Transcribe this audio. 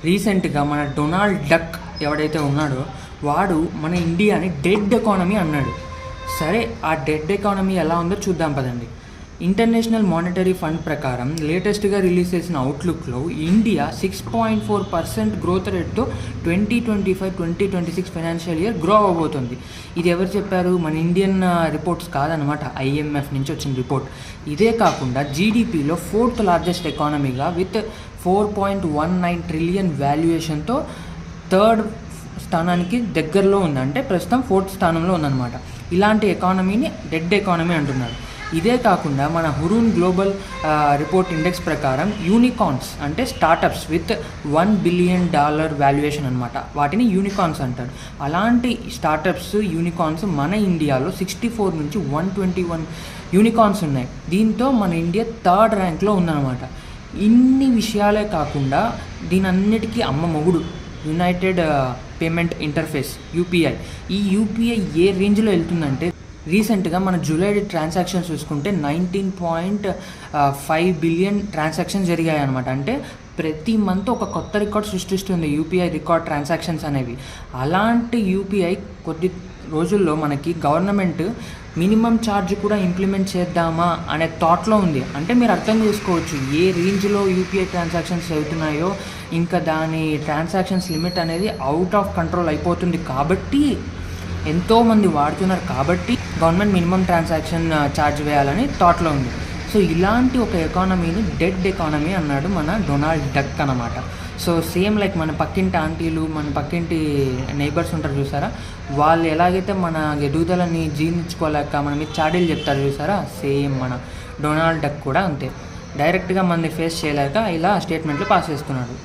రీసెంట్గా మన Donald duck ఎవడైతే ఉన్నాడో వాడు మన ఇండియాని డెడ్ ఎకానమీ అన్నాడు. సరే, ఆ డెడ్ ఎకానమీ ఎలా ఉందో చూద్దాం పదండి. ఇంటర్నేషనల్ మానిటరీ ఫండ్ ప్రకారం లేటెస్ట్గా రిలీజ్ చేసిన అవుట్లుక్లో ఇండియా 6.4% గ్రోత్ రేట్తో 2025-2026 ఫైనాన్షియల్ ఇయర్ గ్రో అవ్వబోతుంది. ఇది ఎవరు చెప్పారు? మన ఇండియన్ రిపోర్ట్స్ కాదనమాట, IMF నుంచి వచ్చిన రిపోర్ట్. ఇదే కాకుండా జీడిపిలో 4th లార్జెస్ట్ ఎకానమీగా విత్ 4.19 ట్రిలియన్ వాల్యుయేషన్తో 3rd స్థానానికి దగ్గరలో ఉంది. అంటే ప్రస్తుతం 4th స్థానంలో ఉందన్నమాట. ఇలాంటి ఎకానమీని డెడ్ ఎకానమీ అంటున్నారు. ఇదే కాకుండా మన హురూన్ గ్లోబల్ రిపోర్ట్ ఇండెక్స్ ప్రకారం యూనికార్న్స్ అంటే స్టార్టప్స్ విత్ $1 బిలియన్ వాల్యుయేషన్ అనమాట, వాటిని యూనికార్న్స్ అంటారు. అలాంటి స్టార్టప్స్ యూనికార్న్స్ మన ఇండియాలో 64 నుంచి 121 యూనికార్న్స్ ఉన్నాయి. దీంతో మన ఇండియా 3rd ర్యాంక్లో ఉందన్నమాట. ఇన్ని విషయాలే కాకుండా దీని అన్నిటికీ అమ్మ మొగుడు యునైటెడ్ పేమెంట్ ఇంటర్ఫేస్ UPI. ఈ UPI ఏ రేంజ్లో వెళ్తుందంటే రీసెంట్గా మన జూలై ట్రాన్సాక్షన్స్ చూసుకుంటే 19.5 బిలియన్ ట్రాన్సాక్షన్స్ జరిగాయి అనమాట. అంటే ప్రతి మంత్ ఒక కొత్త రికార్డ్ సృష్టిస్తుంది UPI రికార్డ్ ట్రాన్సాక్షన్స్ అనేవి. అలాంటి UPI కొద్ది రోజుల్లో మనకి గవర్నమెంట్ మినిమం ఛార్జ్ కూడా ఇంప్లిమెంట్ చేద్దామా అనే థాట్లో ఉంది. అంటే మీరు అర్థం చేసుకోవచ్చు ఏ రేంజ్లో UPI ట్రాన్సాక్షన్స్ అవుతున్నాయో. ఇంకా దాని ట్రాన్సాక్షన్స్ లిమిట్ అనేది అవుట్ ఆఫ్ కంట్రోల్ అయిపోతుంది. కాబట్టి ఎంతోమంది వాడుతున్నారు కాబట్టి గవర్నమెంట్ మినిమం ట్రాన్సాక్షన్ ఛార్జ్ వేయాలని థాట్లో ఉంది. సో ఇలాంటి ఒక ఎకానమీని డెడ్ ఎకానమీ అన్నాడు మన డొనాల్డ్ డక్ అన్నమాట. సో సేమ్ లైక్ మన పక్కింటి ఆంటీలు, మన పక్కింటి నైబర్స్ ఉంటారు చూసారా, వాళ్ళు ఎలాగైతే మన ఎదుగుదలని జీర్ణించుకోలేక మన మీద చాడీలు చెప్తారు చూసారా, సేమ్ మన డొనాల్డ్ డక్ కూడా అంతే. డైరెక్ట్గా మనని ఫేస్ చేయలేక ఇలా స్టేట్మెంట్లు పాస్ చేస్తున్నాడు.